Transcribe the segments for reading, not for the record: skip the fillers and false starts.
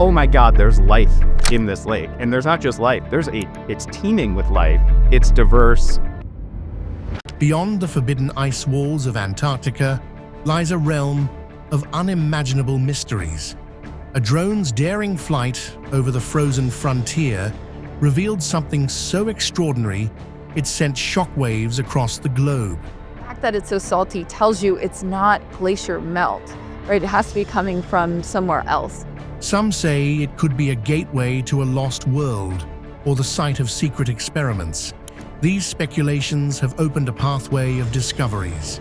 oh my God, there's life in this lake. And there's not just life, it's teeming with life. It's diverse. Beyond the forbidden ice walls of Antarctica lies a realm of unimaginable mysteries. A drone's daring flight over the frozen frontier revealed something so extraordinary it sent shockwaves across the globe. The fact that it's so salty tells you it's not glacier melt, right? It has to be coming from somewhere else. Some say it could be a gateway to a lost world or the site of secret experiments. These speculations have opened a pathway of discoveries.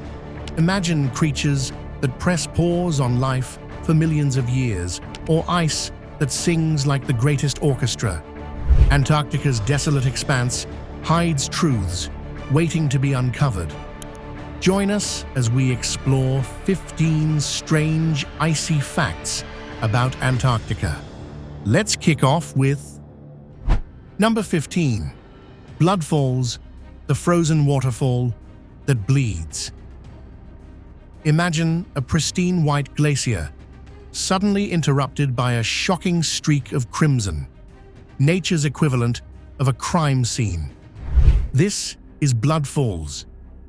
Imagine creatures that press pause on life for millions of years, or ice that sings like the greatest orchestra. Antarctica's desolate expanse hides truths waiting to be uncovered. Join us as we explore 15 strange icy facts about Antarctica. Let's kick off with number 15. Blood Falls, the frozen waterfall that bleeds. Imagine a pristine white glacier suddenly interrupted by a shocking streak of crimson, nature's equivalent of a crime scene. This is Blood Falls,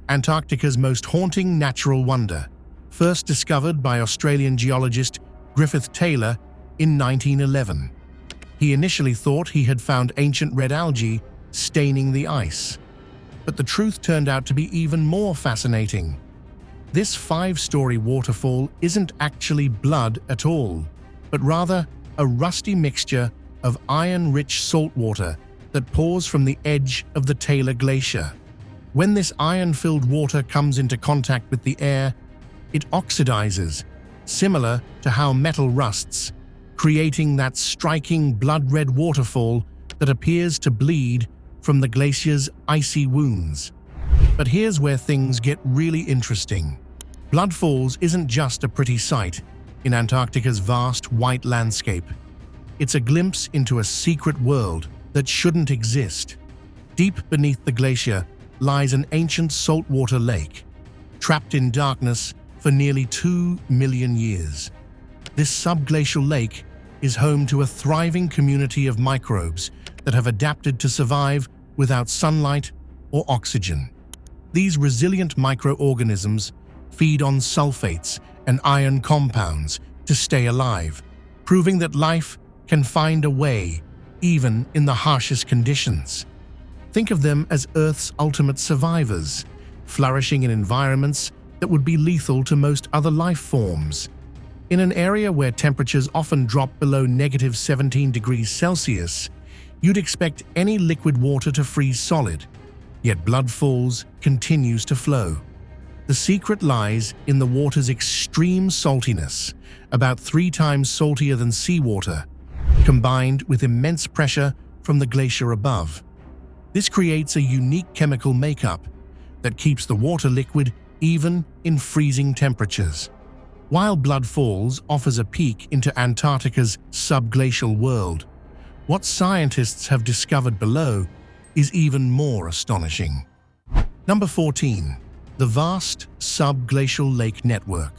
Antarctica's most haunting natural wonder, first discovered by Australian geologist Griffith Taylor in 1911. He initially thought he had found ancient red algae staining the ice, but the truth turned out to be even more fascinating. This 5-story waterfall isn't actually blood at all, but rather a rusty mixture of iron-rich saltwater that pours from the edge of the Taylor Glacier. When this iron-filled water comes into contact with the air, it oxidizes, similar to how metal rusts, creating that striking blood-red waterfall that appears to bleed from the glacier's icy wounds. But here's where things get really interesting. Blood Falls isn't just a pretty sight in Antarctica's vast white landscape. It's a glimpse into a secret world that shouldn't exist. Deep beneath the glacier lies an ancient saltwater lake, trapped in darkness for nearly 2 million years. This subglacial lake is home to a thriving community of microbes that have adapted to survive without sunlight or oxygen. These resilient microorganisms feed on sulfates and iron compounds to stay alive, proving that life can find a way even in the harshest conditions. Think of them as Earth's ultimate survivors, flourishing in environments that would be lethal to most other life forms. In an area where temperatures often drop below -17 degrees Celsius, you'd expect any liquid water to freeze solid, yet Blood Falls continues to flow. The secret lies in the water's extreme saltiness, about 3 times saltier than seawater, combined with immense pressure from the glacier above. This creates a unique chemical makeup that keeps the water liquid even in freezing temperatures. While Blood Falls offers a peek into Antarctica's subglacial world, what scientists have discovered below is even more astonishing. Number 14. The vast subglacial lake network.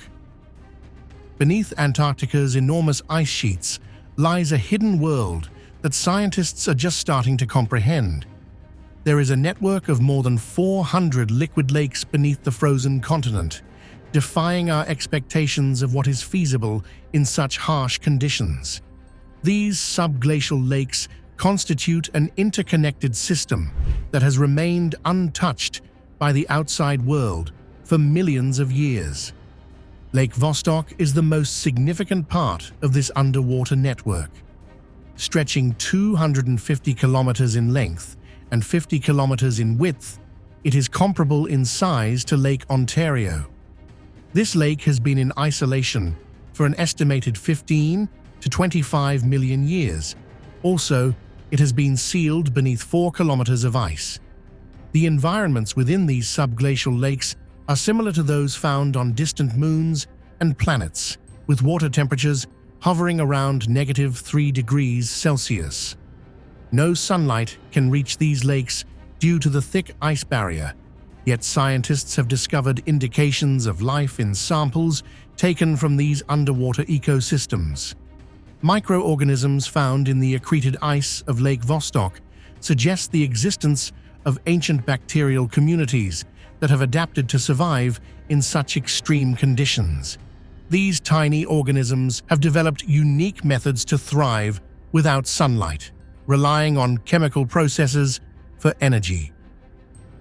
Beneath Antarctica's enormous ice sheets lies a hidden world that scientists are just starting to comprehend. There is a network of more than 400 liquid lakes beneath the frozen continent, defying our expectations of what is feasible in such harsh conditions. These subglacial lakes constitute an interconnected system that has remained untouched by the outside world for millions of years. Lake Vostok is the most significant part of this underwater network. Stretching 250 kilometers in length and 50 kilometers in width, it is comparable in size to Lake Ontario. This lake has been in isolation for an estimated 15 to 25 million years. Also, it has been sealed beneath 4 kilometers of ice. The environments within these subglacial lakes are similar to those found on distant moons and planets, with water temperatures hovering around -3 degrees Celsius. No sunlight can reach these lakes due to the thick ice barrier, yet scientists have discovered indications of life in samples taken from these underwater ecosystems. Microorganisms found in the accreted ice of Lake Vostok suggest the existence of ancient bacterial communities that have adapted to survive in such extreme conditions. These tiny organisms have developed unique methods to thrive without sunlight, relying on chemical processes for energy.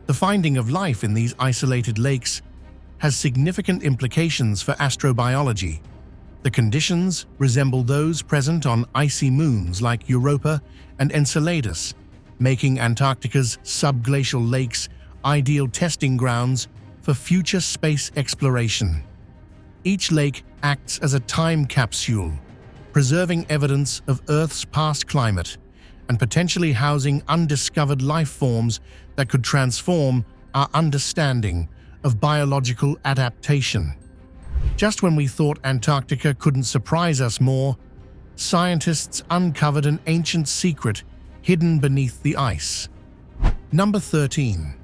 The finding of life in these isolated lakes has significant implications for astrobiology. The conditions resemble those present on icy moons like Europa and Enceladus, making Antarctica's subglacial lakes ideal testing grounds for future space exploration. Each lake acts as a time capsule, preserving evidence of Earth's past climate and potentially housing undiscovered life forms that could transform our understanding of biological adaptation. Just when we thought Antarctica couldn't surprise us more, scientists uncovered an ancient secret hidden beneath the ice. Number 13.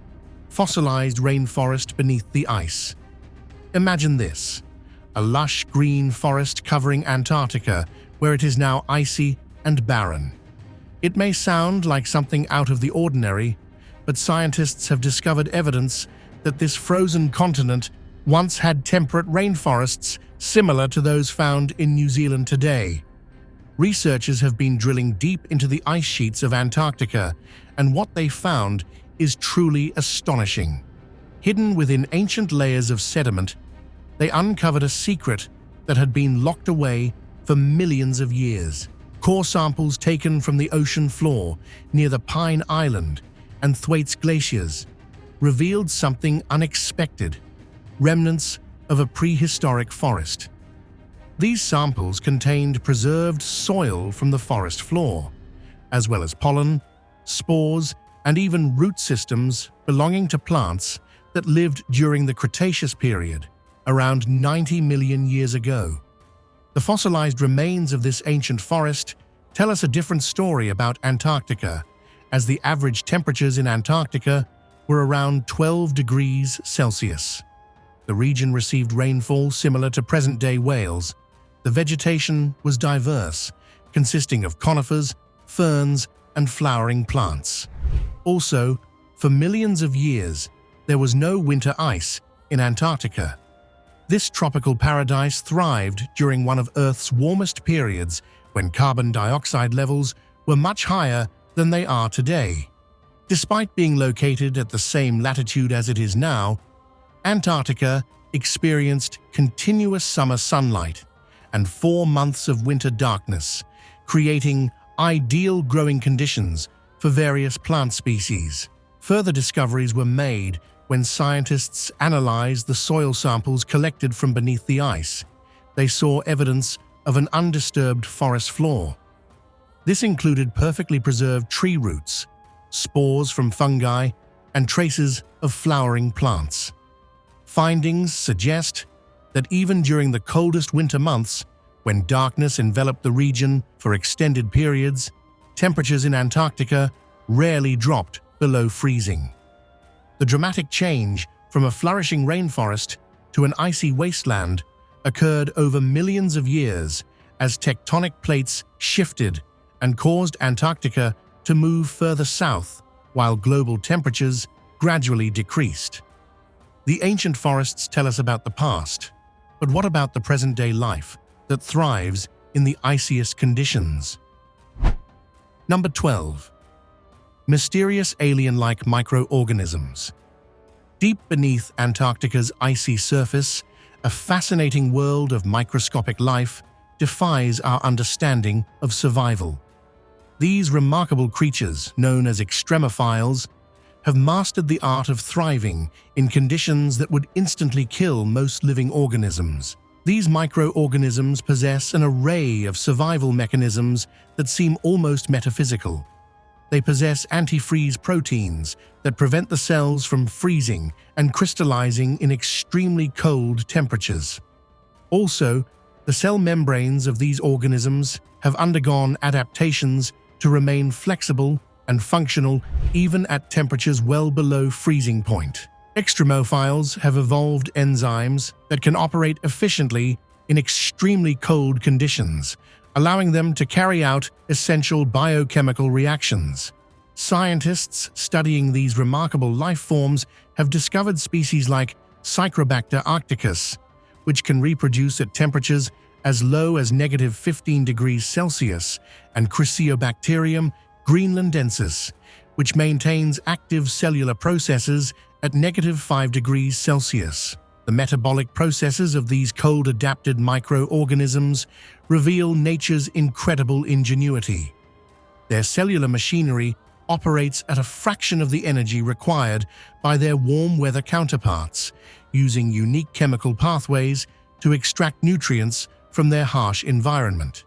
Fossilized rainforest beneath the ice. Imagine this: a lush green forest covering Antarctica, where it is now icy and barren. It may sound like something out of the ordinary, but scientists have discovered evidence that this frozen continent once had temperate rainforests similar to those found in New Zealand today. Researchers have been drilling deep into the ice sheets of Antarctica, and what they found is truly astonishing. Hidden within ancient layers of sediment, they uncovered a secret that had been locked away for millions of years. Core samples taken from the ocean floor near the Pine Island and Thwaites glaciers revealed something unexpected: remnants of a prehistoric forest. These samples contained preserved soil from the forest floor, as well as pollen, spores, and even root systems belonging to plants that lived during the Cretaceous period, around 90 million years ago. The fossilized remains of this ancient forest tell us a different story about Antarctica, as the average temperatures in Antarctica were around 12 degrees Celsius. The region received rainfall similar to present-day Wales. The vegetation was diverse, consisting of conifers, ferns, and flowering plants. Also, for millions of years, there was no winter ice in Antarctica. This tropical paradise thrived during one of Earth's warmest periods, when carbon dioxide levels were much higher than they are today. Despite being located at the same latitude as it is now, Antarctica experienced continuous summer sunlight and 4 months of winter darkness, creating ideal growing conditions for various plant species. Further discoveries were made when scientists analyzed the soil samples collected from beneath the ice. They saw evidence of an undisturbed forest floor. This included perfectly preserved tree roots, spores from fungi, and traces of flowering plants. Findings suggest that even during the coldest winter months, when darkness enveloped the region for extended periods, temperatures in Antarctica rarely dropped below freezing. The dramatic change from a flourishing rainforest to an icy wasteland occurred over millions of years as tectonic plates shifted and caused Antarctica to move further south while global temperatures gradually decreased. The ancient forests tell us about the past, but what about the present-day life that thrives in the iciest conditions? Number 12. Mysterious alien-like microorganisms. Deep beneath Antarctica's icy surface, a fascinating world of microscopic life defies our understanding of survival. These remarkable creatures, known as extremophiles, have mastered the art of thriving in conditions that would instantly kill most living organisms. These microorganisms possess an array of survival mechanisms that seem almost metaphysical. They possess antifreeze proteins that prevent the cells from freezing and crystallizing in extremely cold temperatures. Also, the cell membranes of these organisms have undergone adaptations to remain flexible and functional even at temperatures well below freezing point. Extremophiles have evolved enzymes that can operate efficiently in extremely cold conditions, allowing them to carry out essential biochemical reactions. Scientists studying these remarkable life forms have discovered species like Psychrobacter arcticus, which can reproduce at temperatures as low as -15 degrees Celsius, and Chryssobacterium greenlandensis, which maintains active cellular processes at -5 degrees Celsius. The metabolic processes of these cold-adapted microorganisms reveal nature's incredible ingenuity. Their cellular machinery operates at a fraction of the energy required by their warm-weather counterparts, using unique chemical pathways to extract nutrients from their harsh environment.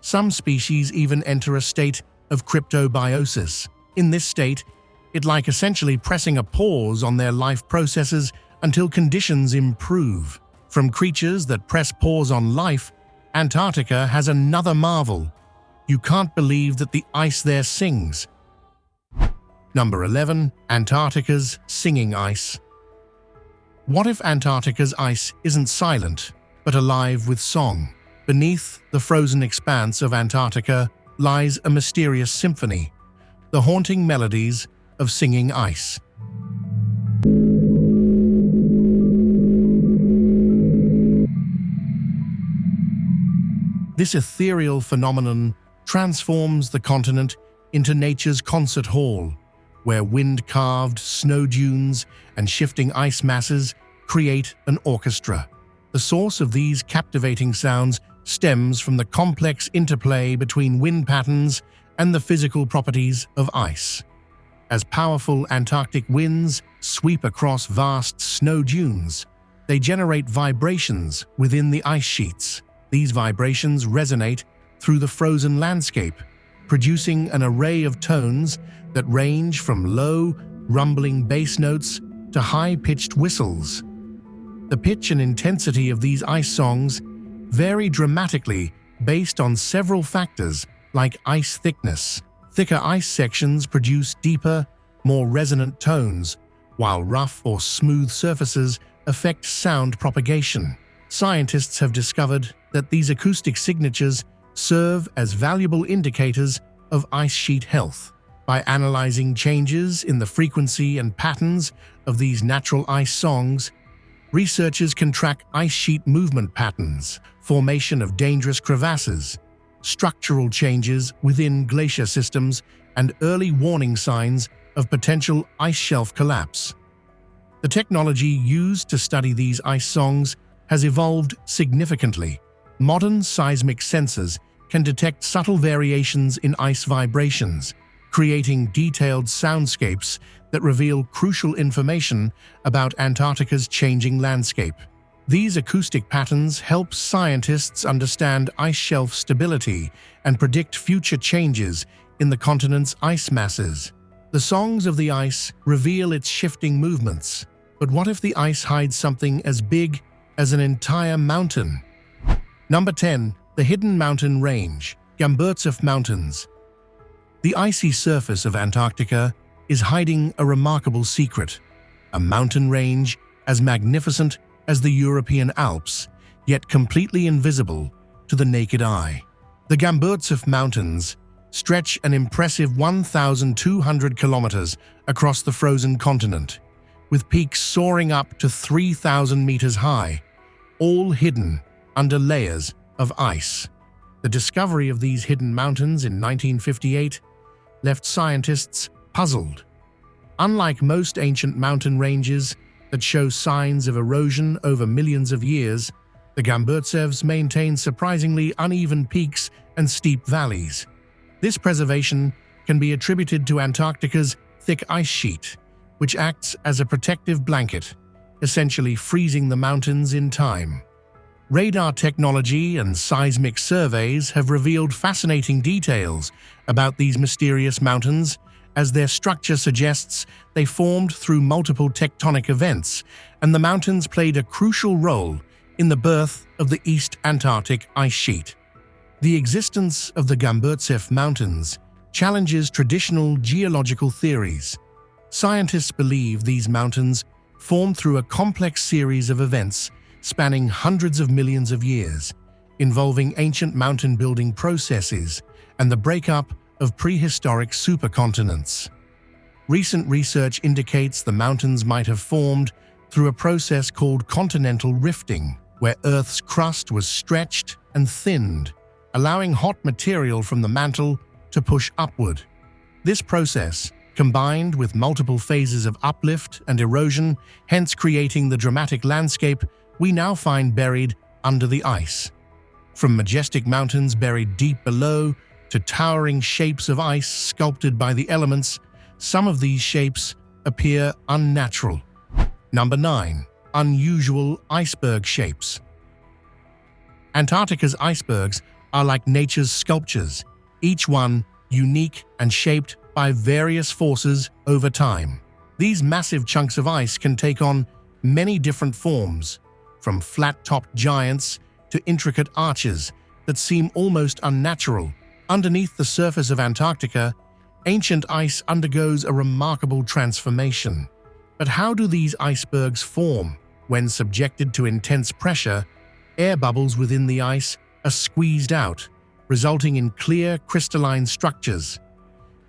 Some species even enter a state of cryptobiosis. In this state, it's like essentially pressing a pause on their life processes until conditions improve. From creatures that press pause on life, Antarctica has another marvel. You can't believe that the ice there sings. Number 11. Antarctica's Singing Ice. What if Antarctica's ice isn't silent, but alive with song? Beneath the frozen expanse of Antarctica lies a mysterious symphony, the haunting melodies of singing ice. This ethereal phenomenon transforms the continent into nature's concert hall, where wind-carved snow dunes and shifting ice masses create an orchestra. The source of these captivating sounds stems from the complex interplay between wind patterns and the physical properties of ice. As powerful Antarctic winds sweep across vast snow dunes, they generate vibrations within the ice sheets. These vibrations resonate through the frozen landscape, producing an array of tones that range from low, rumbling bass notes to high-pitched whistles. The pitch and intensity of these ice songs vary dramatically based on several factors like ice thickness. Thicker ice sections produce deeper, more resonant tones, while rough or smooth surfaces affect sound propagation. Scientists have discovered that these acoustic signatures serve as valuable indicators of ice sheet health. By analyzing changes in the frequency and patterns of these natural ice songs, researchers can track ice sheet movement patterns, formation of dangerous crevasses, structural changes within glacier systems, and early warning signs of potential ice shelf collapse. The technology used to study these ice songs has evolved significantly. Modern seismic sensors can detect subtle variations in ice vibrations, creating detailed soundscapes that reveal crucial information about Antarctica's changing landscape. These acoustic patterns help scientists understand ice shelf stability and predict future changes in the continent's ice masses. The songs of the ice reveal its shifting movements. But what if the ice hides something as big as an entire mountain? Number 10. The Hidden Mountain Range, Gamburtsev Mountains. The icy surface of Antarctica is hiding a remarkable secret, a mountain range as magnificent as the European Alps, yet completely invisible to the naked eye. The Gamburtsev Mountains stretch an impressive 1,200 kilometers across the frozen continent, with peaks soaring up to 3,000 meters high, all hidden under layers of ice. The discovery of these hidden mountains in 1958 left scientists puzzled. Unlike most ancient mountain ranges that show signs of erosion over millions of years, the Gamburtsevs maintain surprisingly uneven peaks and steep valleys. This preservation can be attributed to Antarctica's thick ice sheet, which acts as a protective blanket, essentially freezing the mountains in time. Radar technology and seismic surveys have revealed fascinating details about these mysterious mountains, as their structure suggests they formed through multiple tectonic events, and the mountains played a crucial role in the birth of the East Antarctic ice sheet. The existence of the Gamburtsev Mountains challenges traditional geological theories. Scientists believe these mountains formed through a complex series of events spanning hundreds of millions of years, involving ancient mountain-building processes and the breakup of prehistoric supercontinents. Recent research indicates the mountains might have formed through a process called continental rifting, where Earth's crust was stretched and thinned, allowing hot material from the mantle to push upward. This process, combined with multiple phases of uplift and erosion, hence creating the dramatic landscape we now find buried under the ice. From majestic mountains buried deep below to towering shapes of ice sculpted by the elements, some of these shapes appear unnatural. Number 9. Unusual iceberg shapes. Antarctica's icebergs are like nature's sculptures, each one unique and shaped by various forces over time. These massive chunks of ice can take on many different forms, from flat-topped giants to intricate arches that seem almost unnatural. Underneath the surface of Antarctica, ancient ice undergoes a remarkable transformation. But how do these icebergs form? When subjected to intense pressure, air bubbles within the ice are squeezed out, resulting in clear crystalline structures.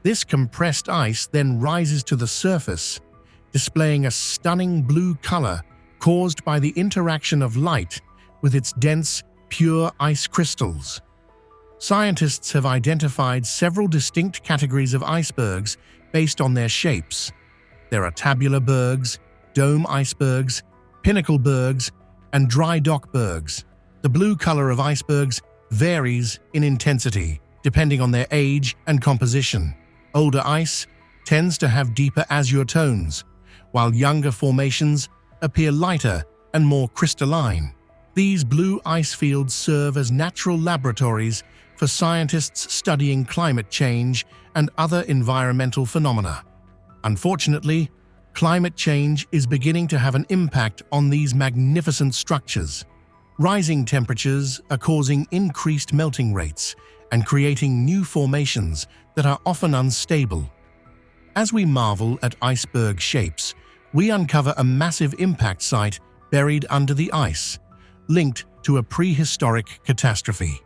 This compressed ice then rises to the surface, displaying a stunning blue color caused by the interaction of light with its dense, pure ice crystals. Scientists have identified several distinct categories of icebergs based on their shapes. There are tabular bergs, dome icebergs, pinnacle bergs, and dry dock bergs. The blue color of icebergs varies in intensity, depending on their age and composition. Older ice tends to have deeper azure tones, while younger formations appear lighter and more crystalline. These blue ice fields serve as natural laboratories for scientists studying climate change and other environmental phenomena. Unfortunately, climate change is beginning to have an impact on these magnificent structures. Rising temperatures are causing increased melting rates and creating new formations that are often unstable. As we marvel at iceberg shapes, we uncover a massive impact site buried under the ice, linked to a prehistoric catastrophe.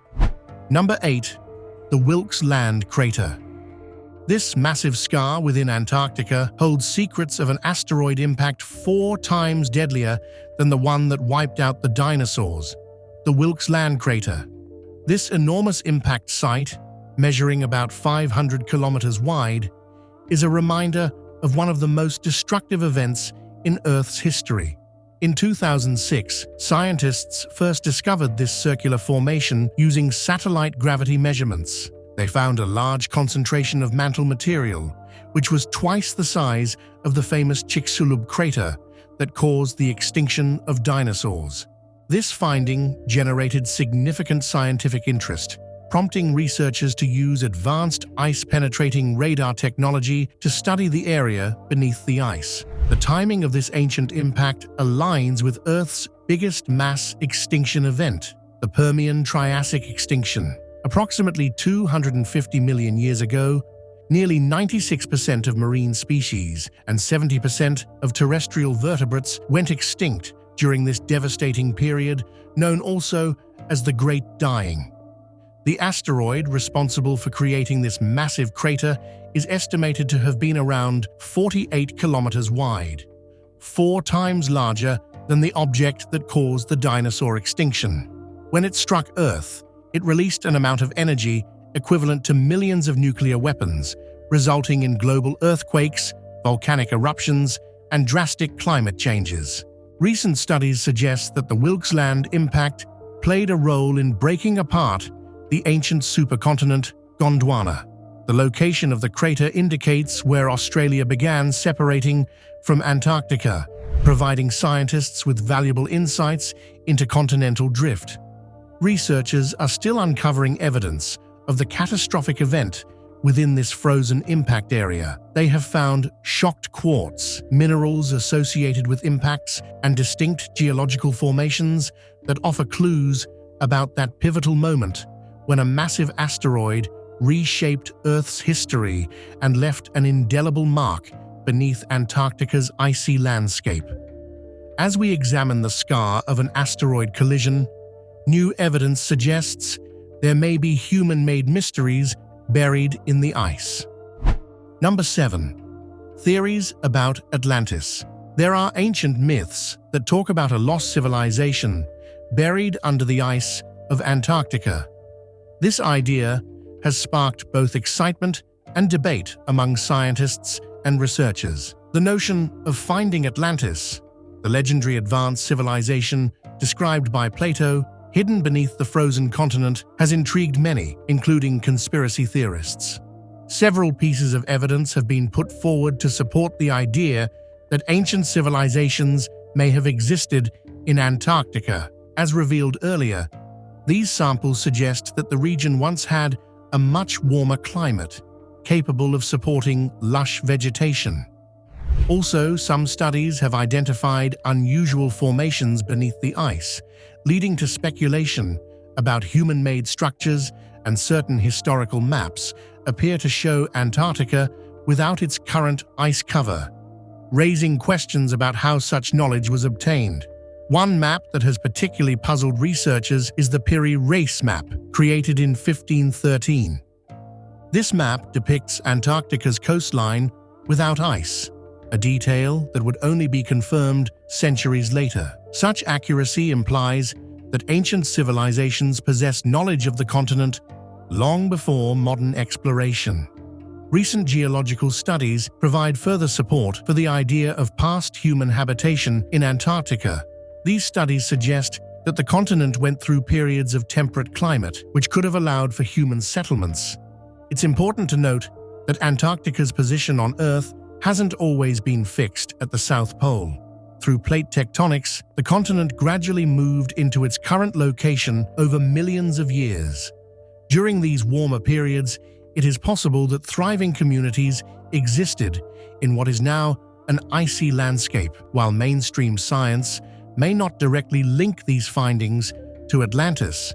Number 8. The Wilks Land Crater. This massive scar within Antarctica holds secrets of an asteroid impact 4 times deadlier than the one that wiped out the dinosaurs, the Wilks Land Crater. This enormous impact site, measuring about 500 kilometers wide, is a reminder of one of the most destructive events in Earth's history. In 2006, scientists first discovered this circular formation using satellite gravity measurements. They found a large concentration of mantle material, which was twice the size of the famous Chicxulub crater that caused the extinction of dinosaurs. This finding generated significant scientific interest, prompting researchers to use advanced ice-penetrating radar technology to study the area beneath the ice. The timing of this ancient impact aligns with Earth's biggest mass extinction event, the Permian Triassic extinction. Approximately 250 million years ago, nearly 96% of marine species and 70% of terrestrial vertebrates went extinct during this devastating period, known also as the Great Dying. The asteroid responsible for creating this massive crater is estimated to have been around 48 kilometers wide, 4 times larger than the object that caused the dinosaur extinction. When it struck Earth, it released an amount of energy equivalent to millions of nuclear weapons, resulting in global earthquakes, volcanic eruptions, and drastic climate changes. Recent studies suggest that the Wilks Land impact played a role in breaking apart the ancient supercontinent Gondwana. The location of the crater indicates where Australia began separating from Antarctica, providing scientists with valuable insights into continental drift. Researchers are still uncovering evidence of the catastrophic event within this frozen impact area. They have found shocked quartz, minerals associated with impacts, and distinct geological formations that offer clues about that pivotal moment when a massive asteroid reshaped Earth's history and left an indelible mark beneath Antarctica's icy landscape. As we examine the scar of an asteroid collision, new evidence suggests there may be human-made mysteries buried in the ice. Number 7. Theories about Atlantis. There are ancient myths that talk about a lost civilization buried under the ice of Antarctica. This idea has sparked both excitement and debate among scientists and researchers. The notion of finding Atlantis, the legendary advanced civilization described by Plato, hidden beneath the frozen continent, has intrigued many, including conspiracy theorists. Several pieces of evidence have been put forward to support the idea that ancient civilizations may have existed in Antarctica. As revealed earlier, these samples suggest that the region once had a much warmer climate, capable of supporting lush vegetation. Also, some studies have identified unusual formations beneath the ice, leading to speculation about human-made structures, and certain historical maps appear to show Antarctica without its current ice cover, raising questions about how such knowledge was obtained. One map that has particularly puzzled researchers is the Piri Reis map, created in 1513. This map depicts Antarctica's coastline without ice, a detail that would only be confirmed centuries later. Such accuracy implies that ancient civilizations possessed knowledge of the continent long before modern exploration. Recent geological studies provide further support for the idea of past human habitation in Antarctica. These studies suggest that the continent went through periods of temperate climate, which could have allowed for human settlements. It's important to note that Antarctica's position on Earth hasn't always been fixed at the South Pole. Through plate tectonics, the continent gradually moved into its current location over millions of years. During these warmer periods, it is possible that thriving communities existed in what is now an icy landscape. While mainstream science may not directly link these findings to Atlantis,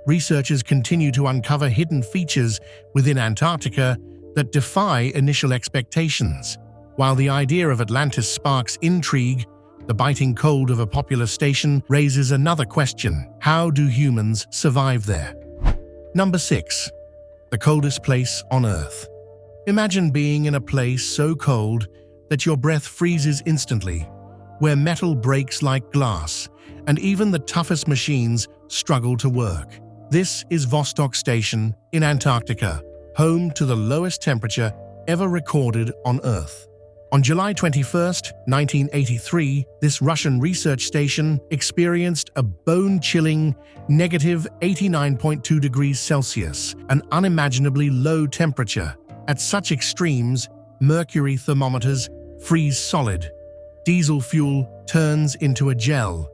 researchers continue to uncover hidden features within Antarctica that defy initial expectations. While the idea of Atlantis sparks intrigue, the biting cold of a popular station raises another question: how do humans survive there? Number 6. The coldest place on Earth. Imagine being in a place so cold that your breath freezes instantly, where metal breaks like glass, and even the toughest machines struggle to work. This is Vostok Station in Antarctica, home to the lowest temperature ever recorded on Earth. On July 21, 1983, this Russian research station experienced a bone-chilling negative 89.2 degrees Celsius, an unimaginably low temperature. At such extremes, mercury thermometers freeze solid, diesel fuel turns into a gel,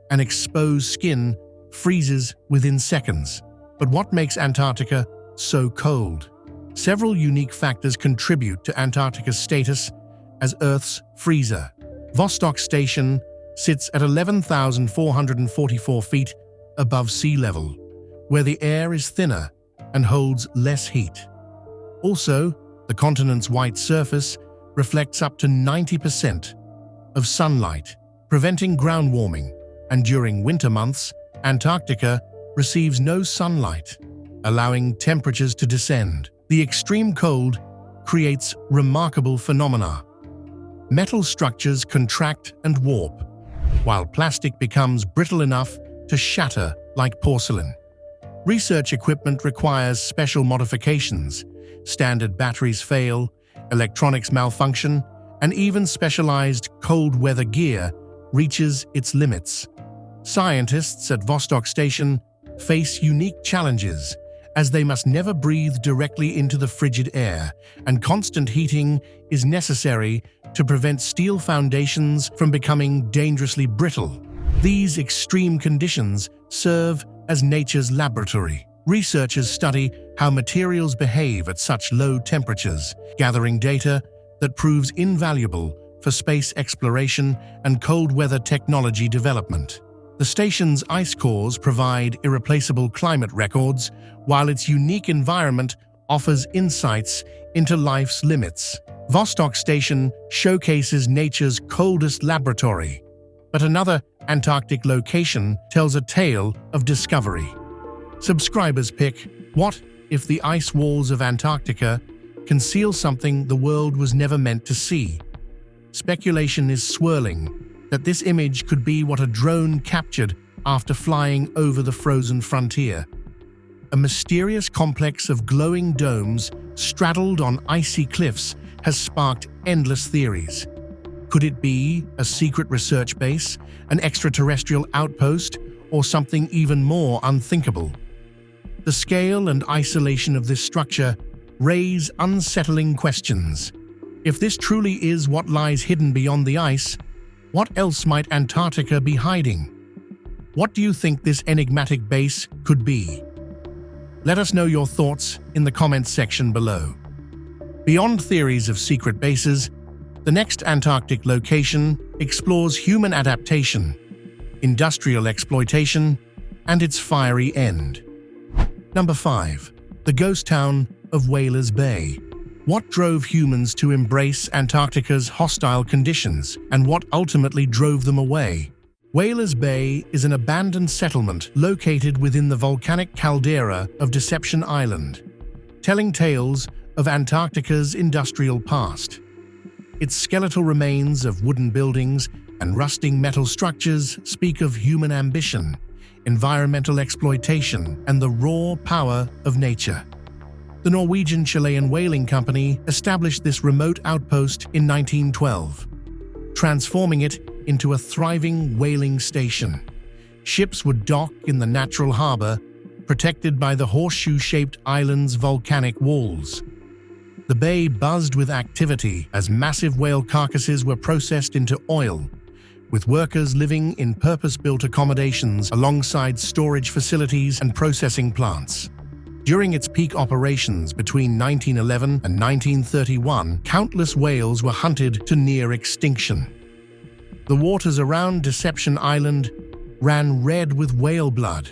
and exposed skin freezes within seconds. But what makes Antarctica so cold? Several unique factors contribute to Antarctica's status as Earth's freezer. Vostok Station sits at 11,444 feet above sea level, where the air is thinner and holds less heat. Also, the continent's white surface reflects up to 90% of sunlight, preventing ground warming, and during winter months, Antarctica receives no sunlight, allowing temperatures to descend. The extreme cold creates remarkable phenomena. Metal structures contract and warp, while plastic becomes brittle enough to shatter like porcelain. Research equipment requires special modifications. Standard batteries fail, electronics malfunction, and even specialized cold weather gear reaches its limits. Scientists at Vostok Station face unique challenges, as they must never breathe directly into the frigid air, and constant heating is necessary to prevent steel foundations from becoming dangerously brittle. These extreme conditions serve as nature's laboratory. Researchers study how materials behave at such low temperatures, gathering data that proves invaluable for space exploration and cold weather technology development. The station's ice cores provide irreplaceable climate records, while its unique environment offers insights into life's limits. Vostok Station showcases nature's coldest laboratory, But another Antarctic location tells a tale of discovery. Subscribers pick, what if the ice walls of Antarctica conceal something the world was never meant to see? Speculation is swirling that this image could be what a drone captured after flying over the frozen frontier. A mysterious complex of glowing domes straddled on icy cliffs has sparked endless theories. Could it be a secret research base, an extraterrestrial outpost, or something even more unthinkable? The scale and isolation of this structure raise unsettling questions. If this truly is what lies hidden beyond the ice, what else might Antarctica be hiding? What do you think this enigmatic base could be? Let us know your thoughts in the comments section below. Beyond theories of secret bases, the next Antarctic location explores human adaptation, industrial exploitation, and its fiery end. Number 5. The ghost town of Whalers Bay. What drove humans to embrace Antarctica's hostile conditions, and what ultimately drove them away? Whalers Bay is an abandoned settlement located within the volcanic caldera of Deception Island, telling tales of Antarctica's industrial past. Its skeletal remains of wooden buildings and rusting metal structures speak of human ambition, environmental exploitation, and the raw power of nature. The Norwegian-Chilean Whaling Company established this remote outpost in 1912, transforming it into a thriving whaling station. Ships would dock in the natural harbor, protected by the horseshoe-shaped island's volcanic walls. The bay buzzed with activity as massive whale carcasses were processed into oil, with workers living in purpose-built accommodations alongside storage facilities and processing plants. During its peak operations between 1911 and 1931, countless whales were hunted to near extinction. The waters around Deception Island ran red with whale blood,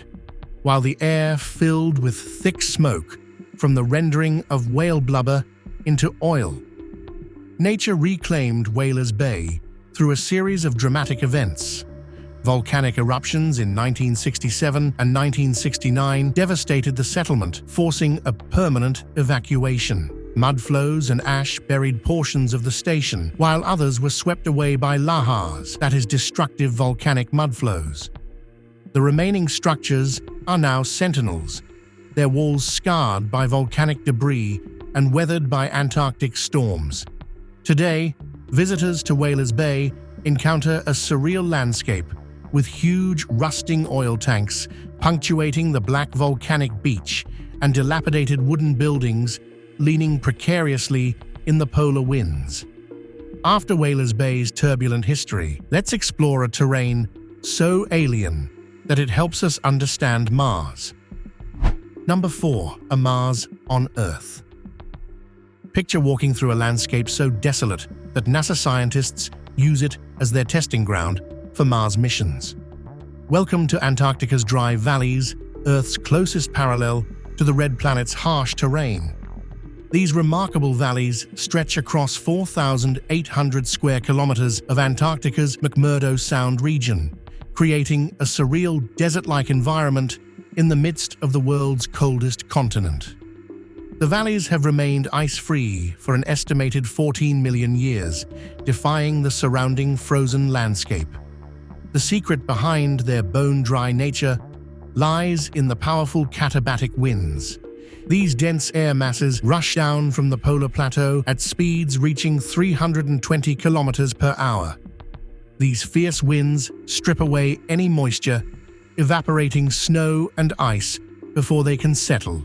while the air filled with thick smoke from the rendering of whale blubber into oil. Nature reclaimed Whalers Bay through a series of dramatic events. Volcanic eruptions in 1967 and 1969 devastated the settlement, forcing a permanent evacuation. Mudflows and ash buried portions of the station, while others were swept away by lahars, that is, destructive volcanic mudflows. The remaining structures are now sentinels, their walls scarred by volcanic debris and weathered by Antarctic storms. Today, visitors to Whalers Bay encounter a surreal landscape with huge rusting oil tanks punctuating the black volcanic beach and dilapidated wooden buildings leaning precariously in the polar winds. After Whalers Bay's turbulent history, let's explore a terrain so alien that it helps us understand Mars. Number 4. A Mars on Earth. Picture walking through a landscape so desolate that NASA scientists use it as their testing ground for Mars missions. Welcome to Antarctica's dry valleys, Earth's closest parallel to the red planet's harsh terrain. These remarkable valleys stretch across 4,800 square kilometers of Antarctica's McMurdo Sound region, creating a surreal desert-like environment in the midst of the world's coldest continent. The valleys have remained ice-free for an estimated 14 million years, defying the surrounding frozen landscape. The secret behind their bone-dry nature lies in the powerful katabatic winds. These dense air masses rush down from the polar plateau at speeds reaching 320 kilometers per hour. These fierce winds strip away any moisture, evaporating snow and ice before they can settle,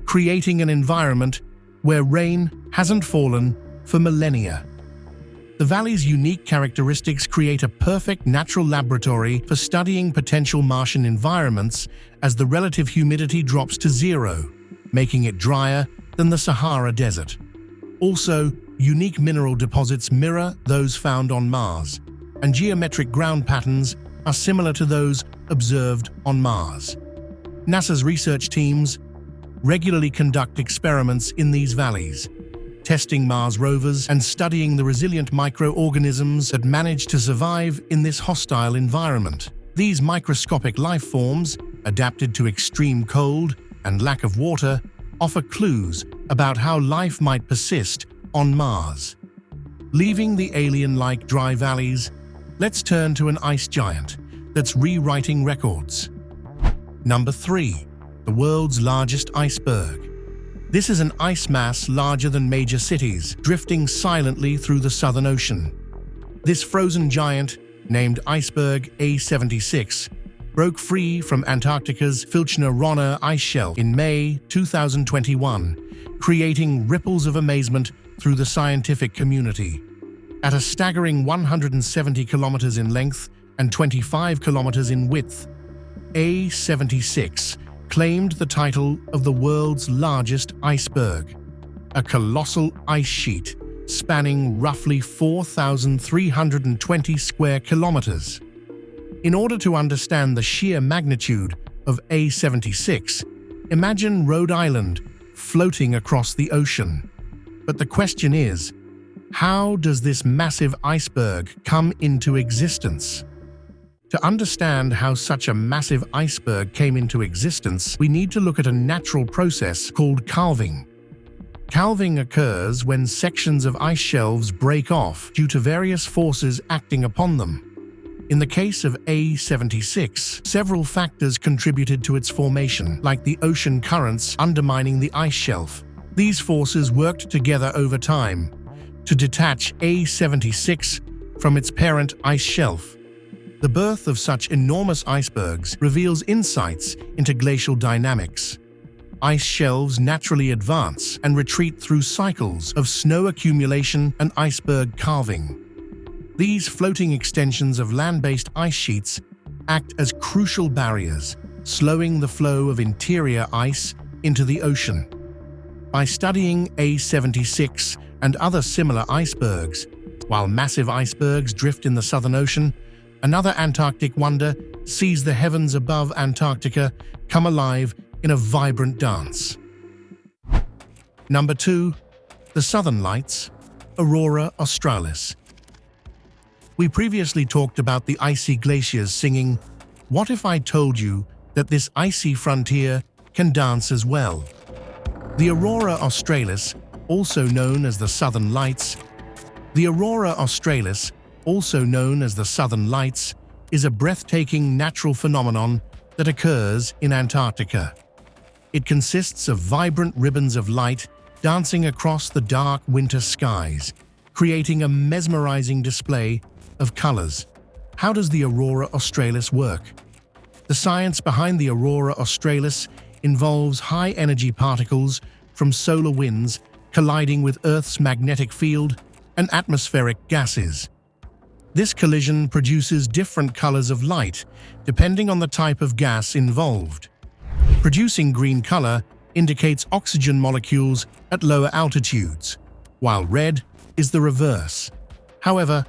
creating an environment where rain hasn't fallen for millennia. The valley's unique characteristics create a perfect natural laboratory for studying potential Martian environments as the relative humidity drops to zero, making it drier than the Sahara Desert. Also, unique mineral deposits mirror those found on Mars, and geometric ground patterns are similar to those observed on Mars. NASA's research teams regularly conduct experiments in these valleys, testing Mars rovers and studying the resilient microorganisms that manage to survive in this hostile environment. These microscopic life forms, adapted to extreme cold and lack of water, offer clues about how life might persist on Mars. Leaving the alien-like dry valleys, let's turn to an ice giant that's rewriting records. Number 3. The world's largest iceberg. This is an ice mass larger than major cities, drifting silently through the Southern Ocean. This frozen giant, named Iceberg A76, broke free from Antarctica's Filchner-Ronner ice shelf in May 2021, creating ripples of amazement through the scientific community. At a staggering 170 kilometers in length and 25 kilometers in width, A76 claimed the title of the world's largest iceberg, a colossal ice sheet spanning roughly 4,320 square kilometers. In order to understand the sheer magnitude of A76, imagine Rhode Island floating across the ocean. But the question is, how does this massive iceberg come into existence? To understand how such a massive iceberg came into existence, we need to look at a natural process called calving. Calving occurs when sections of ice shelves break off due to various forces acting upon them. In the case of A76, several factors contributed to its formation, like the ocean currents undermining the ice shelf. These forces worked together over time to detach A76 from its parent ice shelf. The birth of such enormous icebergs reveals insights into glacial dynamics. Ice shelves naturally advance and retreat through cycles of snow accumulation and iceberg calving. These floating extensions of land-based ice sheets act as crucial barriers, slowing the flow of interior ice into the ocean. By studying A76 and other similar icebergs, while massive icebergs drift in the Southern Ocean, another Antarctic wonder sees the heavens above Antarctica come alive in a vibrant dance. Number 2. The Southern Lights, Aurora Australis. We previously talked about the icy glaciers singing, "What if I told you that this icy frontier can dance as well?" The Aurora Australis, also known as the Southern Lights, also known as the Southern Lights, is a breathtaking natural phenomenon that occurs in Antarctica. It consists of vibrant ribbons of light dancing across the dark winter skies, creating a mesmerizing display of colors. How does the Aurora Australis work? The science behind the Aurora Australis involves high-energy particles from solar winds colliding with Earth's magnetic field and atmospheric gases. This collision produces different colors of light, depending on the type of gas involved. Producing green color indicates oxygen molecules at lower altitudes, while red is the reverse. However,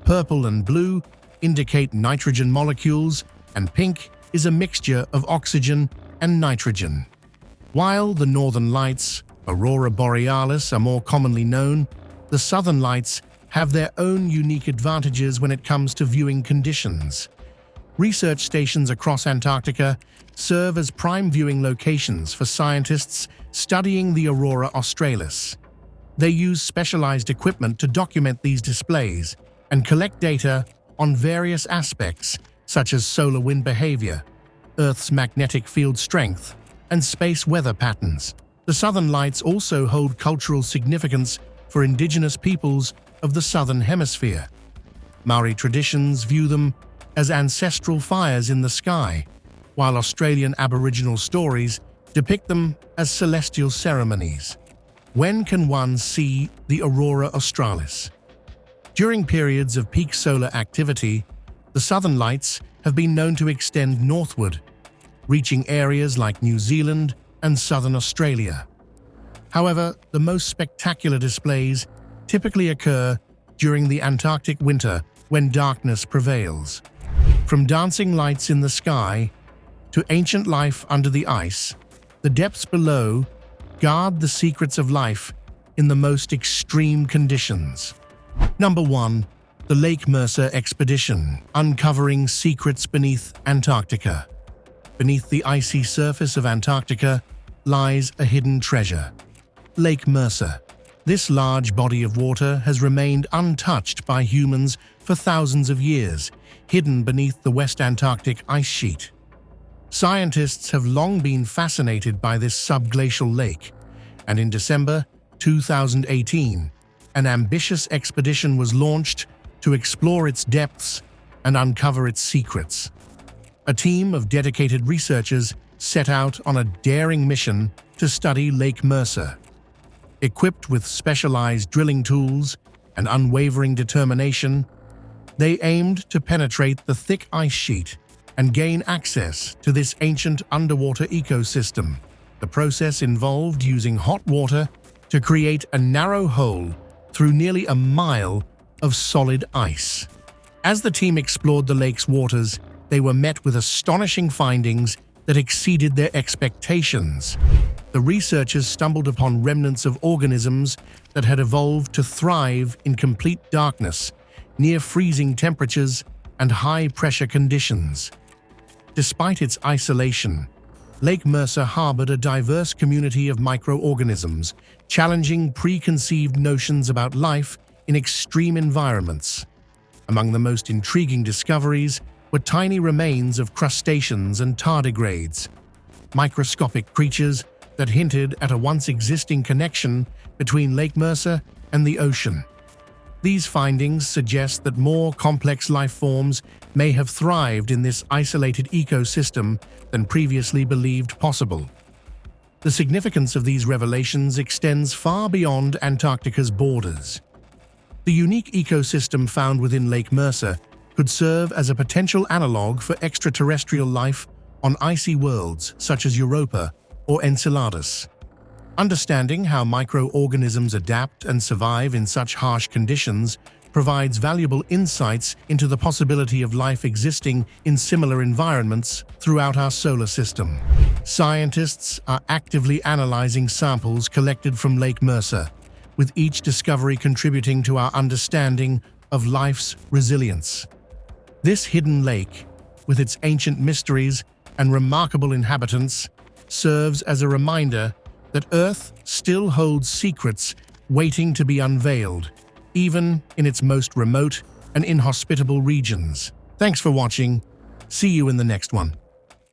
purple and blue indicate nitrogen molecules, and pink is a mixture of oxygen and nitrogen. While the Northern Lights, Aurora Borealis, are more commonly known, the Southern Lights have their own unique advantages when it comes to viewing conditions. Research stations across Antarctica serve as prime viewing locations for scientists studying the Aurora Australis. They use specialized equipment to document these displays and collect data on various aspects such as solar wind behavior, Earth's magnetic field strength, and space weather patterns. The Southern Lights also hold cultural significance for indigenous peoples of the Southern Hemisphere. Maori traditions view them as ancestral fires in the sky, while Australian Aboriginal stories depict them as celestial ceremonies. When can one see the Aurora Australis? During periods of peak solar activity, the Southern Lights have been known to extend northward, reaching areas like New Zealand and southern Australia. However, the most spectacular displays typically occur during the Antarctic winter when darkness prevails. From dancing lights in the sky to ancient life under the ice, the depths below guard the secrets of life in the most extreme conditions. Number 1. The Lake Mercer Expedition, uncovering secrets beneath Antarctica. Beneath the icy surface of Antarctica lies a hidden treasure. Lake Mercer. This large body of water has remained untouched by humans for thousands of years, hidden beneath the West Antarctic ice sheet. Scientists have long been fascinated by this subglacial lake, and in December 2018, an ambitious expedition was launched to explore its depths and uncover its secrets. A team of dedicated researchers set out on a daring mission to study Lake Mercer. Equipped with specialized drilling tools and unwavering determination, they aimed to penetrate the thick ice sheet and gain access to this ancient underwater ecosystem. The process involved using hot water to create a narrow hole through nearly a mile of solid ice. As the team explored the lake's waters, they were met with astonishing findings that exceeded their expectations. The researchers stumbled upon remnants of organisms that had evolved to thrive in complete darkness, near freezing temperatures and high-pressure conditions. Despite its isolation, Lake Mercer harbored a diverse community of microorganisms, challenging preconceived notions about life in extreme environments. Among the most intriguing discoveries were tiny remains of crustaceans and tardigrades, microscopic creatures that hinted at a once-existing connection between Lake Mercer and the ocean. These findings suggest that more complex life forms may have thrived in this isolated ecosystem than previously believed possible. The significance of these revelations extends far beyond Antarctica's borders. The unique ecosystem found within Lake Mercer could serve as a potential analog for extraterrestrial life on icy worlds such as Europa or Enceladus. Understanding how microorganisms adapt and survive in such harsh conditions provides valuable insights into the possibility of life existing in similar environments throughout our solar system. Scientists are actively analyzing samples collected from Lake Mercer, with each discovery contributing to our understanding of life's resilience. This hidden lake, with its ancient mysteries and remarkable inhabitants, serves as a reminder that Earth still holds secrets waiting to be unveiled, even in its most remote and inhospitable regions. Thanks for watching. See you in the next one.